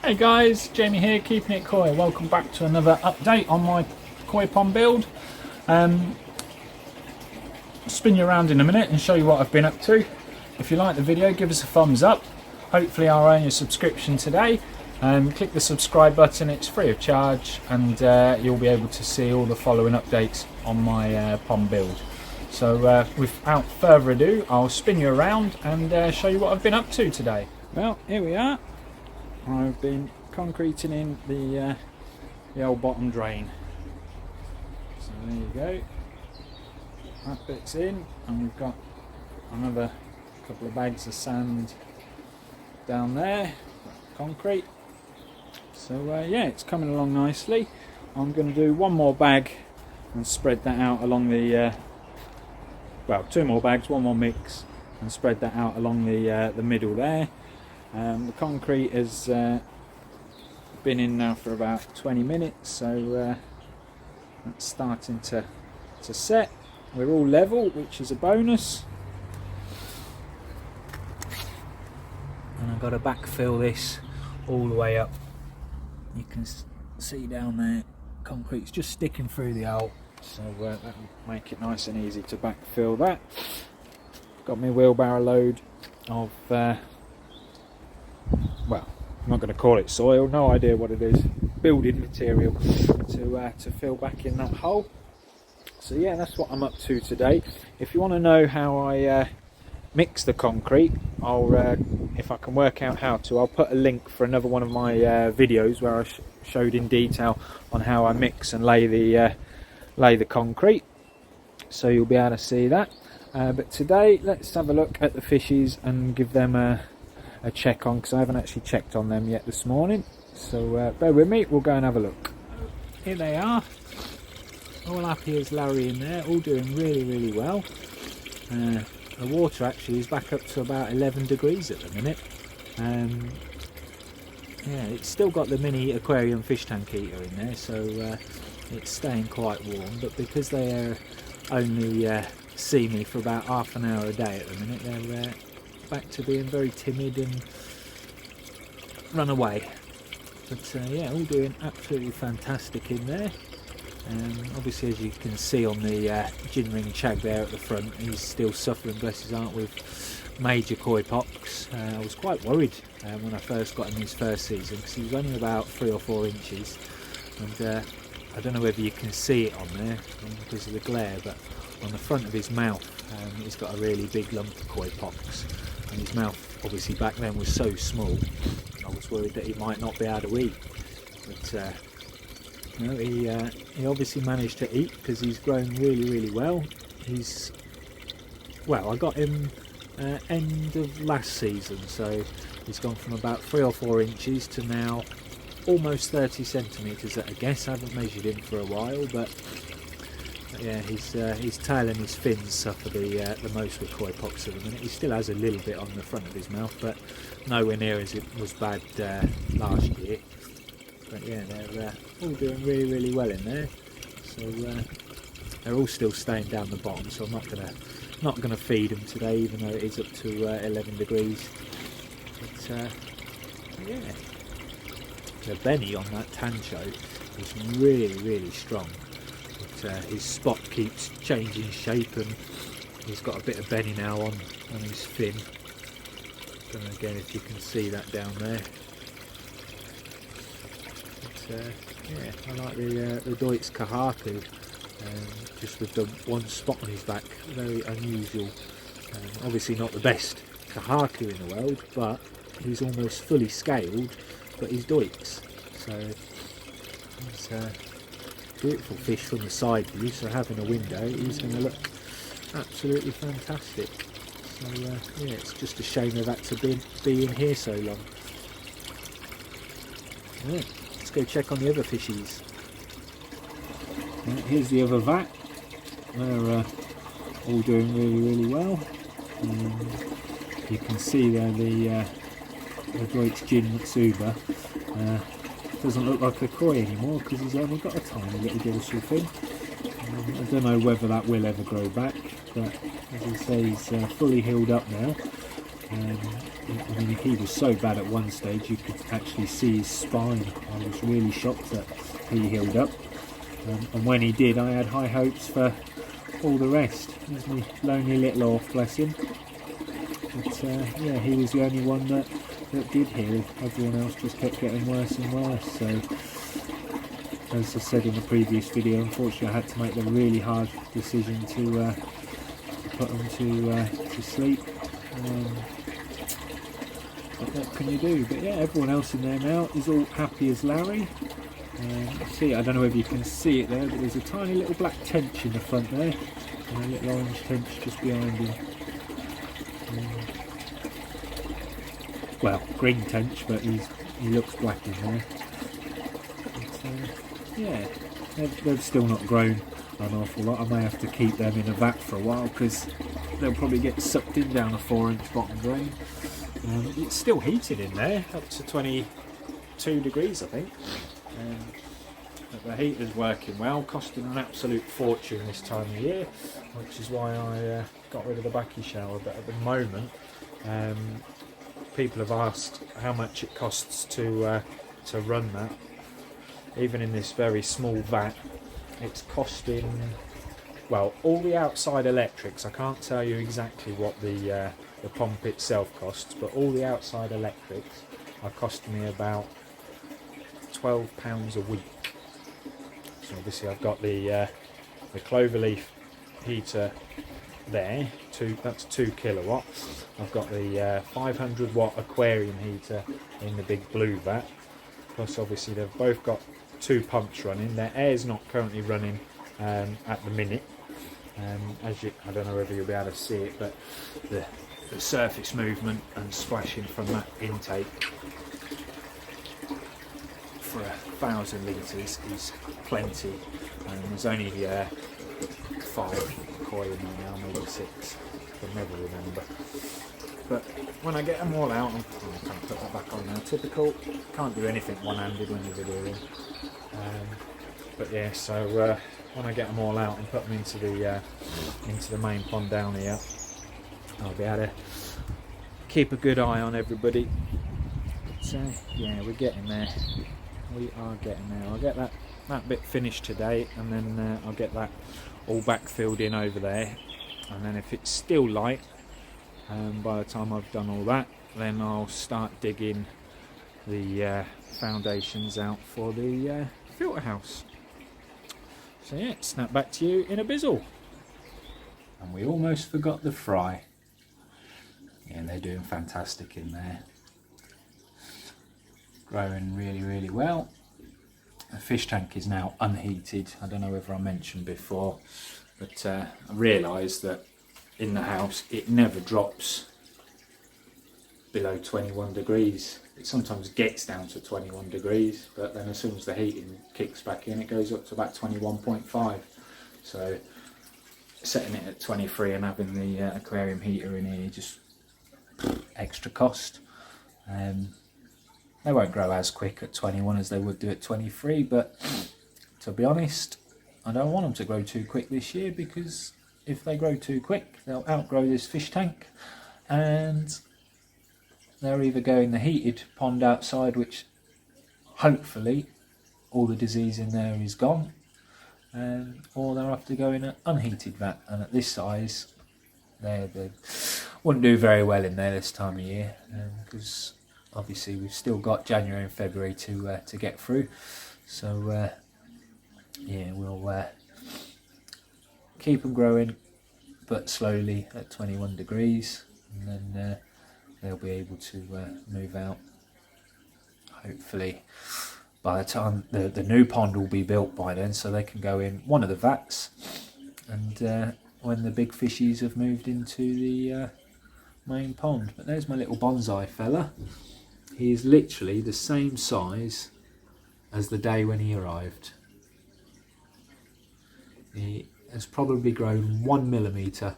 Hey guys, Jamie here, keeping it koi. Welcome back to another update on my koi pond build. Spin you around in a minute and show you what I've been up to. If you like the video, give us a thumbs up. Hopefully I'll earn your subscription today. Click the subscribe button, it's free of charge, and you'll be able to see all the following updates on my pond build. So without further ado, I'll spin you around and show you what I've been up to today. Well, here we are. I've been concreting in the old bottom drain. So there you go. That bit's in, and we've got another couple of bags of sand down there, concrete. So yeah, it's coming along nicely. I'm going to do one more bag and spread that out along the well, two more bags, one more mix, and spread that out along the middle there. The concrete has been in now for about 20 minutes, so that's starting to set. We're all level, which is a bonus. And I've got to backfill this all the way up. You can see down there, concrete's just sticking through the hole, so that'll make it nice and easy to backfill that. Got my wheelbarrow load of well, I'm not going to call it soil, no idea what it is, building material to fill back in that hole. So yeah, that's what I'm up to today. If you want to know how I mix the concrete, if I can work out how to, I'll put a link for another one of my videos where I showed in detail on how I mix and lay the concrete, so you'll be able to see that. But today, let's have a look at the fishies and give them a check on, because I haven't actually checked on them yet this morning. So bear with me, we'll go and have a look. Here they are, all happy as Larry in there, all doing really well. The water actually is back up to about 11 degrees at the minute. Yeah, it's still got the mini aquarium fish tank heater in there, so it's staying quite warm, but because they only see me for about half an hour a day at the minute, they're back to being very timid and run away. But yeah, all doing absolutely fantastic in there. Obviously, as you can see on the gin ring chag there at the front, he's still suffering, bless his heart, with major koi pox. I was quite worried when I first got him his first season, because he was only about 3 or 4 inches, and I don't know whether you can see it on there because of the glare, but on the front of his mouth he's got a really big lump of koi pox, and his mouth obviously back then was so small I was worried that he might not be able to eat. But no, he obviously managed to eat, because he's grown really well. Well, I got him end of last season, so he's gone from about 3 or 4 inches to now almost 30 centimetres at a guess. I haven't measured him for a while, but yeah, his tail and his fins suffer the most with koi pox at the minute. He still has a little bit on the front of his mouth, but nowhere near as it was bad last year. But yeah, they're all doing really well in there. So they're all still staying down the bottom, so I'm not gonna feed them today, even though it is up to 11 degrees. But yeah, the Benny on that Tancho is really strong. But his spot keeps changing shape, and he's got a bit of Benny now on his fin. Don't know again if you can see that down there. Yeah, I like the Deutz Kahaku, just with the one spot on his back, very unusual. Obviously not the best Kahaku in the world, but he's almost fully scaled, but he's Deutz. So it's a beautiful fish from the side view, so having a window, he's going to look absolutely fantastic. So yeah, it's just a shame they've had to be in here so long. Yeah. Let's go check on the other fishies. Here's the other vat. They're all doing really well. You can see there the Deutz Gin Mitsuba doesn't look like a koi anymore, because he's only got a tiny little dorsal fin. I don't know whether that will ever grow back, but as I say, he's fully healed up now. I mean, he was so bad at one stage you could actually see his spine. I was really shocked that he healed up, and when he did, I had high hopes for all the rest. He's my lonely little orph, bless him. But yeah, he was the only one that did heal. Everyone else just kept getting worse and worse. So, as I said in the previous video, unfortunately I had to make the really hard decision to put them to sleep. But what can you do? But yeah, everyone else in there now is all happy as Larry. See, I don't know if you can see it there, but there's a tiny little black tench in the front there, and a little orange tench just behind him. Well, green tench, but he looks black in there. But, yeah, they've still not grown an awful lot. I may have to keep them in a vat for a while because they'll probably get sucked in down a 4-inch bottom drain. It's still heated in there, up to 22 degrees I think. But the heater's working well, costing an absolute fortune this time of year, which is why I got rid of the backy shower. But at the moment, people have asked how much it costs to run that. Even in this very small vat, it's costing, well, all the outside electrics, I can't tell you exactly what the pump itself costs, but all the outside electrics are costing me about £12 a week. So obviously I've got the Cloverleaf heater there, that's 2 kilowatts. I've got the 500 watt aquarium heater in the big blue vat, plus obviously they've both got 2 pumps running. Their air's not currently running at the minute. I don't know whether you'll be able to see it, but the surface movement and splashing from that intake for 1,000 litres is plenty. There's only 5 koi in there now, maybe 6, I can never remember. But when I get them all out, I can't put that back on now, typical, can't do anything one-handed when you're videoing. But yeah, so when I get them all out and put them into the main pond down here, I'll be able to keep a good eye on everybody. So yeah, we're getting there. We are getting there. I'll get that bit finished today, and then I'll get that all backfilled in over there. And then if it's still light, by the time I've done all that, then I'll start digging the foundations out for the filter house. So yeah, snap back to you in a bizzle. And we almost forgot the fry. Yeah, they're doing fantastic in there. Growing really, really well. The fish tank is now unheated. I don't know whether I mentioned before, but I realised that in the house it never drops below 21 degrees. It sometimes gets down to 21 degrees, but then as soon as the heating kicks back in, it goes up to about 21.5. So setting it at 23 and having the aquarium heater in here, just extra cost. They won't grow as quick at 21 as they would do at 23, but to be honest, I don't want them to grow too quick this year, because if they grow too quick, they'll outgrow this fish tank, and they'll either go in the heated pond outside, which hopefully all the disease in there is gone, or they'll have to go in an unheated vat. And at this size, they wouldn't do very well in there this time of year, because obviously we've still got January and February to get through. So yeah, we'll keep them growing, but slowly at 21 degrees, and then they'll be able to move out. Hopefully by the time the new pond will be built by then, so they can go in one of the vats, and when the big fishies have moved into the main pond. But there's my little bonsai fella. He is literally the same size as the day when he arrived. He has probably grown 1 millimetre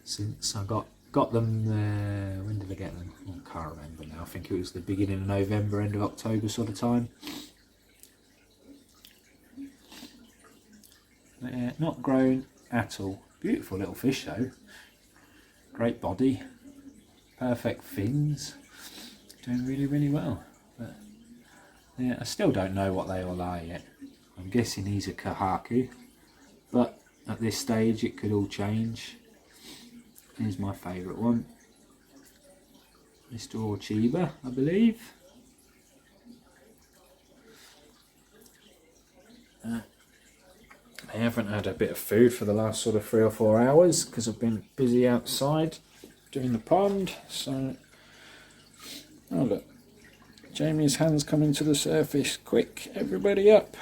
since I got them. When did I get them? I can't remember now. I think it was the beginning of November, end of October sort of time. Not grown at all. Beautiful little fish though. Great body. perfect fins, doing really well. But yeah, I still don't know what they all are yet. I'm guessing these are Kohaku, but at this stage it could all change. Here's my favourite one, Mr. Orchiba, I believe. I haven't had a bit of food for the last sort of 3 or 4 hours because I've been busy outside doing the pond. So, oh look, Jamie's hand's coming to the surface. Quick, everybody up.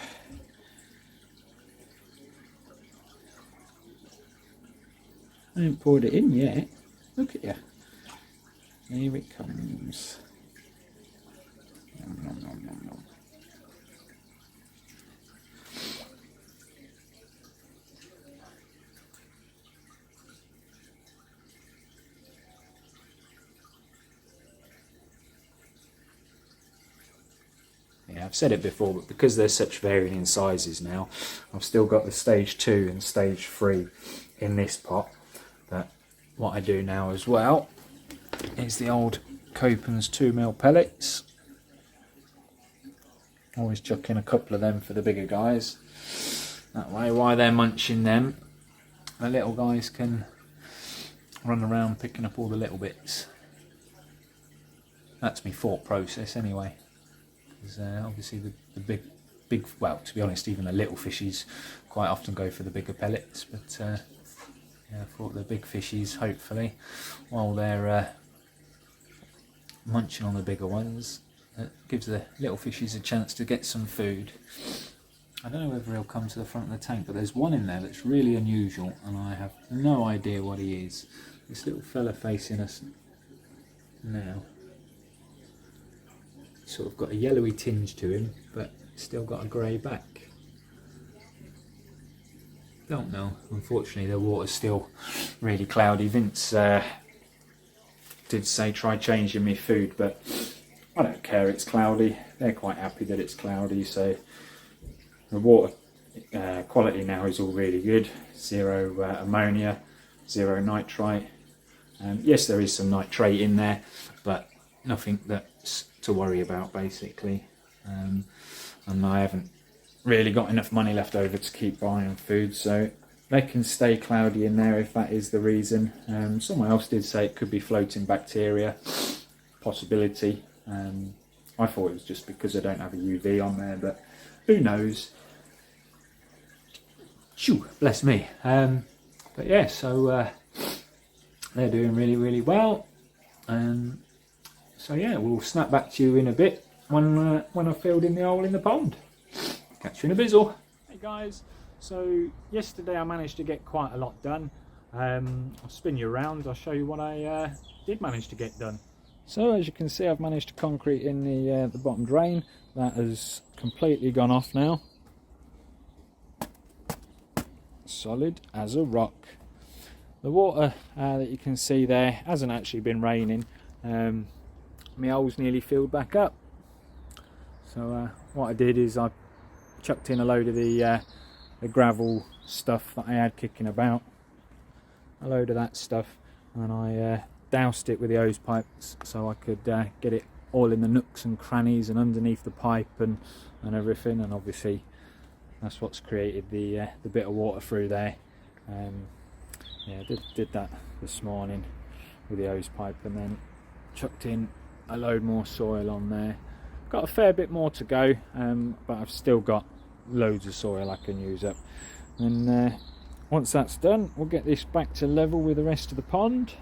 I haven't poured it in yet. Look at you. Here it comes. Nom, nom, nom, nom, nom. Yeah, I've said it before, but because they're such varying sizes now, I've still got the stage 2 and stage 3 in this pot. But what I do now as well is the old Copen's 2mm pellets. Always chuck in a couple of them for the bigger guys. That way, while they're munching them, the little guys can run around picking up all the little bits. That's my thought process anyway. Because obviously the big, well, to be honest, even the little fishies quite often go for the bigger pellets. But yeah, I thought the big fishies, hopefully, while they're munching on the bigger ones, it gives the little fishies a chance to get some food. I don't know whether he'll come to the front of the tank, but there's one in there that's really unusual, and I have no idea what he is. This little fella facing us now, sort of got a yellowy tinge to him, but still got a grey back. Don't know. Unfortunately, the water's still really cloudy. Vince did say try changing me food, but I don't care. It's cloudy. They're quite happy that it's cloudy, so the water quality now is all really good. Zero ammonia, zero nitrite. Yes, there is some nitrate in there, but nothing that's to worry about, basically. And I haven't really got enough money left over to keep buying food, so they can stay cloudy in there if that is the reason. Someone else did say it could be floating bacteria, possibility. I thought it was just because I don't have a UV on there, but who knows. Shoo, bless me. But yeah, so they're doing really well. So yeah, we'll snap back to you in a bit when I've filled in the hole in the pond. Catch you in a bizzle. Hey guys, so yesterday I managed to get quite a lot done. I'll spin you around, I'll show you what I did manage to get done. So as you can see, I've managed to concrete in the bottom drain. That has completely gone off now. Solid as a rock. The water that you can see there hasn't actually been raining. My hole's nearly filled back up. So what I did is I chucked in a load of the gravel stuff that I had kicking about. A load of that stuff, and I doused it with the hose pipes so I could get it all in the nooks and crannies and underneath the pipe and everything. And obviously that's what's created the bit of water through there. Yeah, did that this morning with the hose pipe, and then chucked in a load more soil on there. Got a fair bit more to go, but I've still got loads of soil I can use up. And once that's done, we'll get this back to level with the rest of the pond,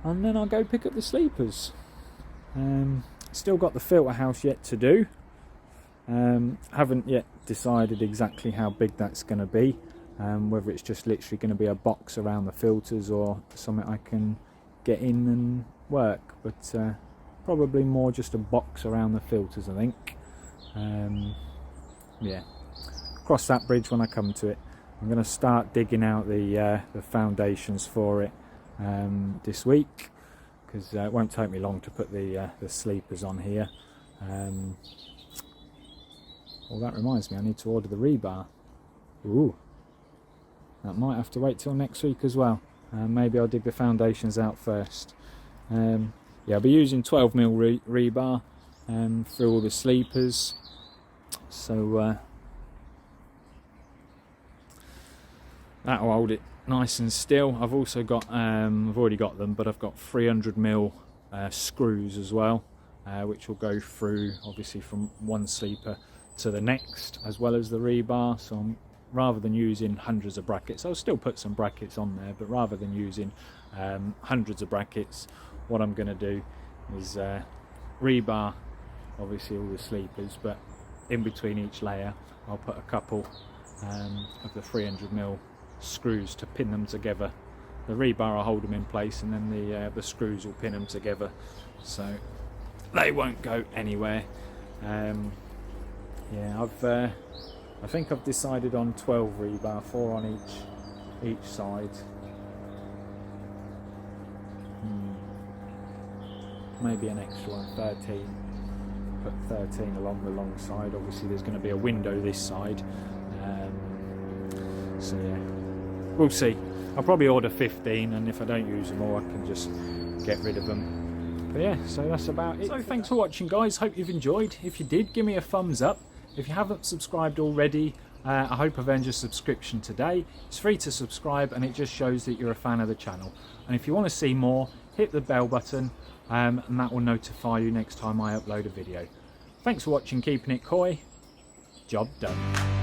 and then I'll go pick up the sleepers. Still got the filter house yet to do. Haven't yet decided exactly how big that's going to be, whether it's just literally going to be a box around the filters or something I can get in and work, but probably more just a box around the filters, I think. Yeah, cross that bridge when I come to it. I'm going to start digging out the foundations for it this week, because it won't take me long to put the sleepers on here. Well, that reminds me, I need to order the rebar. Ooh, that might have to wait till next week as well. Maybe I'll dig the foundations out first. Yeah, I'll be using 12mm rebar through all the sleepers, so that'll hold it nice and still. I've also got, I've already got them, but I've got 300mm screws as well, which will go through obviously from one sleeper to the next, as well as the rebar. So rather than using hundreds of brackets, I'll still put some brackets on there, but rather than using hundreds of brackets, what I'm going to do is rebar obviously all the sleepers, but in between each layer I'll put a couple of the 300mm screws to pin them together. The rebar will hold them in place, and then the screws will pin them together, so they won't go anywhere. Yeah, I think I've decided on 12 rebar, 4 on each side. Maybe an extra one, 13. Put 13 along the long side. Obviously there's going to be a window this side, so yeah, we'll see. I'll probably order 15, and if I don't use them all I can just get rid of them. But yeah, so that's about it. So thanks for watching, guys. Hope you've enjoyed. If you did, give me a thumbs up. If you haven't subscribed already, I hope I've earned your subscription today. It's free to subscribe, and it just shows that you're a fan of the channel. And if you want to see more, hit the bell button, and that will notify you next time I upload a video. Thanks for watching Keeping It Koi. Job done.